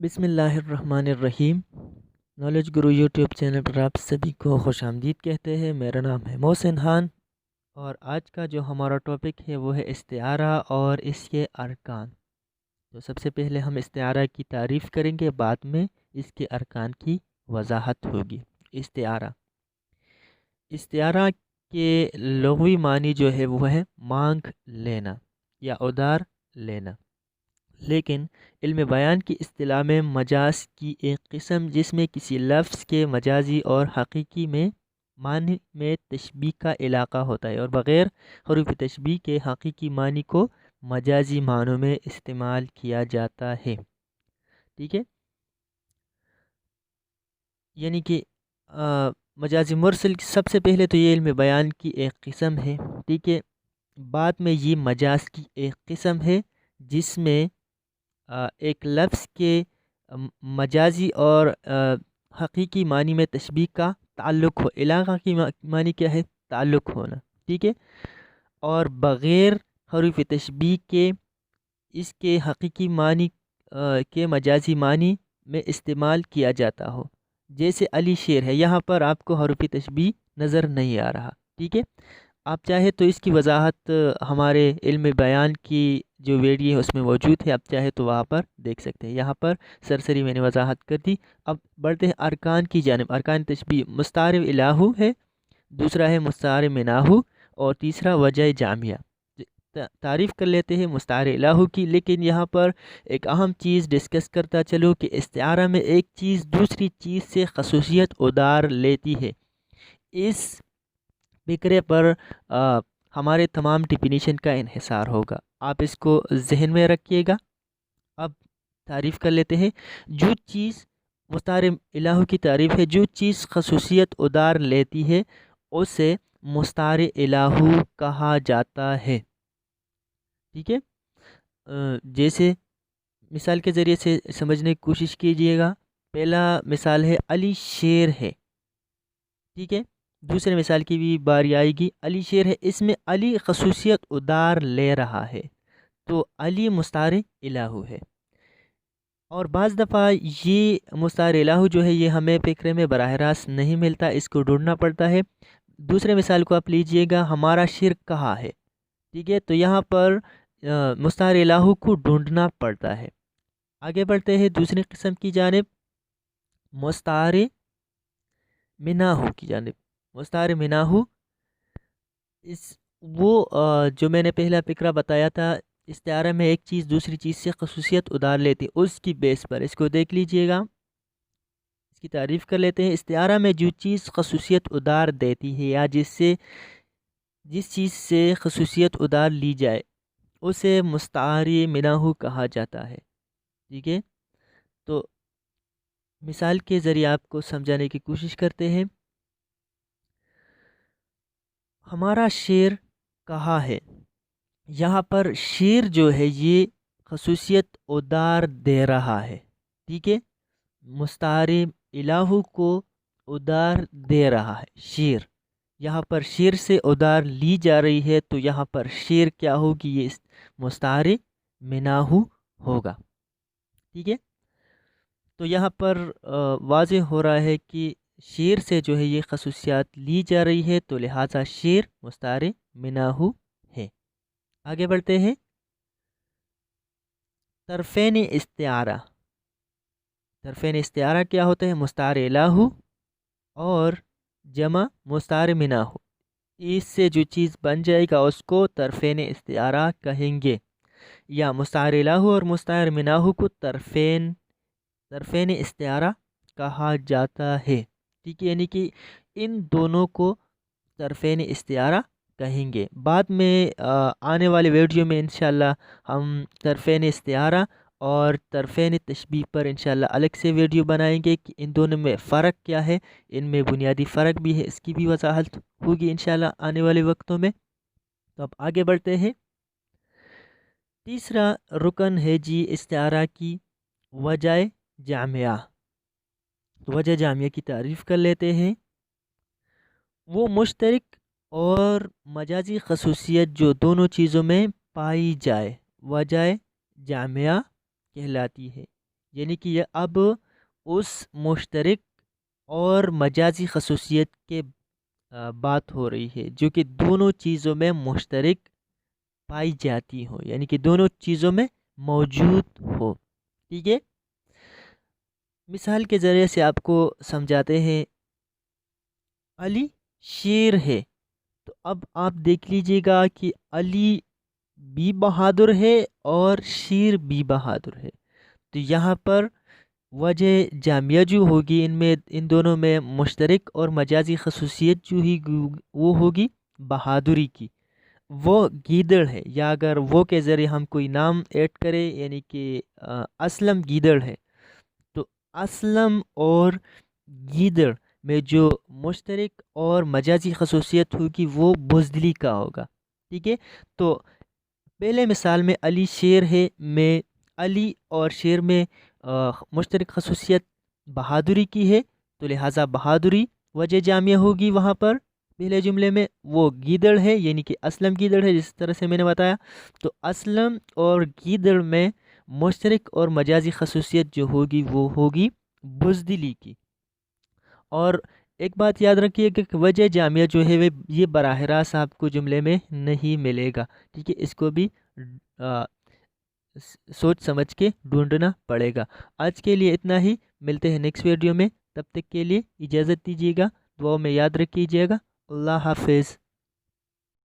بسم اللہ الرحمن الرحیم۔ نالج گرو یوٹیوب چینل پر آپ سبھی کو خوش آمدید کہتے ہیں۔ میرا نام ہے محسن خان، اور آج کا جو ہمارا ٹاپک ہے وہ ہے استعارہ اور اس کے ارکان۔ تو سب سے پہلے ہم استعارہ کی تعریف کریں گے، بعد میں اس کے ارکان کی وضاحت ہوگی۔ استعارہ استعارہ کے لغوی معنی جو ہے وہ ہے مانگ لینا یا ادار لینا، لیکن علم بیان کی اصطلاح میں مجاز کی ایک قسم جس میں کسی لفظ کے مجازی اور حقیقی میں معنی میں تشبیہ کا علاقہ ہوتا ہے، اور بغیر حروف تشبیہ کے حقیقی معنی کو مجازی معنوں میں استعمال کیا جاتا ہے۔ ٹھیک ہے، یعنی کہ مجازی مرسل سب سے پہلے تو یہ علم بیان کی ایک قسم ہے، ٹھیک ہے۔ بعد میں یہ مجاز کی ایک قسم ہے جس میں ایک لفظ کے مجازی اور حقیقی معنی میں تشبیہ کا تعلق ہو۔ علاقہ کی معنی کیا ہے؟ تعلق ہونا، ٹھیک ہے، اور بغیر حروف تشبیہ کے اس کے حقیقی معنی کے مجازی معنی میں استعمال کیا جاتا ہو۔ جیسے علی شیر ہے، یہاں پر آپ کو حروف تشبیہ نظر نہیں آ رہا، ٹھیک ہے۔ آپ چاہے تو اس کی وضاحت ہمارے علم بیان کی جو ویڈیو ہے اس میں موجود ہے، آپ چاہے تو وہاں پر دیکھ سکتے ہیں۔ یہاں پر سرسری میں نے وضاحت کر دی۔ اب بڑھتے ہیں ارکان کی جانب۔ ارکان تشبیہ مستعار الہو ہے، دوسرا ہے مستعار مناہو، اور تیسرا وجہ جامعہ۔ تعریف کر لیتے ہیں مستعار الہو کی، لیکن یہاں پر ایک اہم چیز ڈسکس کرتا چلو کہ استعارہ میں ایک چیز دوسری چیز سے خصوصیت ادار لیتی ہے۔ اس فکرے پر ہمارے تمام ڈیفینیشن کا انحصار ہوگا، آپ اس کو ذہن میں رکھیے گا۔ اب تعریف کر لیتے ہیں۔ جو چیز مستعار الہو کی تعریف ہے، جو چیز خصوصیت ادار لیتی ہے اسے مستعار الہو کہا جاتا ہے، ٹھیک ہے۔ جیسے مثال کے ذریعے سے سمجھنے کی کوشش کیجیے گا۔ پہلا مثال ہے علی شیر ہے، ٹھیک ہے۔ دوسرے مثال کی بھی باری آئے گی، علی شیر ہے، اس میں علی خصوصیت ادار لے رہا ہے، تو علی مستعار الہو ہے۔ اور بعض دفعہ یہ مستعار الہو جو ہے یہ ہمیں فکرے میں براہ راست نہیں ملتا، اس کو ڈھونڈنا پڑتا ہے۔ دوسرے مثال کو آپ لیجئے گا، ہمارا شیر کہاں ہے، ٹھیک ہے، تو یہاں پر مستعار الہو کو ڈھونڈنا پڑتا ہے۔ آگے بڑھتے ہیں دوسری قسم کی جانب، مستعار مناہو کی جانب۔ مستعار مناہو جو میں نے پہلا فکرہ بتایا تھا، استعارہ میں ایک چیز دوسری چیز سے خصوصیت ادار لیتی، اس کی بیس پر اس کو دیکھ لیجئے گا۔ اس کی تعریف کر لیتے ہیں۔ استعارہ میں جو چیز خصوصیت ادار دیتی ہے یا جس چیز سے خصوصیت ادار لی جائے اسے مستعار مناہو کہا جاتا ہے، ٹھیک ہے۔ تو مثال کے ذریعے آپ کو سمجھانے کی کوشش کرتے ہیں۔ ہمارا شیر کہاں ہے، یہاں پر شیر جو ہے یہ خصوصیت ادار دے رہا ہے، ٹھیک ہے۔ مستعار الہو کو ادار دے رہا ہے شیر، یہاں پر شیر سے ادار لی جا رہی ہے، تو یہاں پر شیر کیا ہوگی؟ یہ مستعار مناہو ہوگا، ٹھیک ہے۔ تو یہاں پر واضح ہو رہا ہے کہ شیر سے جو ہے یہ خصوصیات لی جا رہی ہے، تو لہٰذا شیر مستعار مناہو ہے۔ آگے بڑھتے ہیں۔ طرفین استعارہ۔ طرفین استعارہ کیا ہوتا ہے؟ مستعار الہو اور جمع مستعار مناہو، اس سے جو چیز بن جائے گا اس کو طرفین استعارہ کہیں گے، یا مستعار الہو اور مستعار مناہو کو طرفین استعارہ کہا جاتا ہے، ٹھیک ہے۔ یعنی کہ ان دونوں کو طرفین استعارہ کہیں گے۔ بعد میں آنے والے ویڈیو میں انشاءاللہ ہم طرفین استعارہ اور طرفین تشبیہ پر انشاءاللہ الگ سے ویڈیو بنائیں گے کہ ان دونوں میں فرق کیا ہے، ان میں بنیادی فرق بھی ہے، اس کی بھی وضاحت ہوگی انشاءاللہ آنے والے وقتوں میں۔ تو اب آگے بڑھتے ہیں۔ تیسرا رکن ہے جی استعارہ کی وجہ جامعہ۔ وجہ جامعہ کی تعریف کر لیتے ہیں۔ وہ مشترک اور مجازی خصوصیت جو دونوں چیزوں میں پائی جائے وجہ جامعہ کہلاتی ہے۔ یعنی کہ یہ اب اس مشترک اور مجازی خصوصیت کے بات ہو رہی ہے جو کہ دونوں چیزوں میں مشترک پائی جاتی ہو، یعنی کہ دونوں چیزوں میں موجود ہو۔ ٹھیک ہے، مثال کے ذریعے سے آپ کو سمجھاتے ہیں۔ علی شیر ہے، تو اب آپ دیکھ لیجئے گا کہ علی بھی بہادر ہے اور شیر بھی بہادر ہے، تو یہاں پر وجہ جامعہ جو ہوگی ان دونوں میں مشترک اور مجازی خصوصیت جو ہی وہ ہوگی بہادری کی، وہ گیدڑ ہے، یا اگر وہ کے ذریعے ہم کوئی نام ایڈ کریں یعنی کہ اسلم گیدڑ ہے، تو اسلم اور گیدڑ میں جو مشترک اور مجازی خصوصیت ہوگی وہ بزدلی کا ہوگا۔ ٹھیک ہے، تو پہلے مثال میں علی شیر ہے، میں علی اور شیر میں مشترک خصوصیت بہادری کی ہے، تو لہٰذا بہادری وجہ جامعہ ہوگی وہاں پر پہلے جملے میں۔ وہ گیدڑ ہے یعنی کہ اسلم گیدڑ ہے، جس طرح سے میں نے بتایا، تو اسلم اور گیدڑ میں مشترک اور مجازی خصوصیت جو ہوگی وہ ہوگی بزدلی کی۔ اور ایک بات یاد رکھیے کہ وجہ جامعہ جو ہے یہ براہ راست آپ کو جملے میں نہیں ملے گا، ٹھیک ہے، اس کو بھی سوچ سمجھ کے ڈھونڈنا پڑے گا۔ آج کے لیے اتنا ہی، ملتے ہیں نیکسٹ ویڈیو میں، تب تک کے لیے اجازت دیجیے گا، دعاؤں میں یاد رکھیے گا۔ اللہ حافظ۔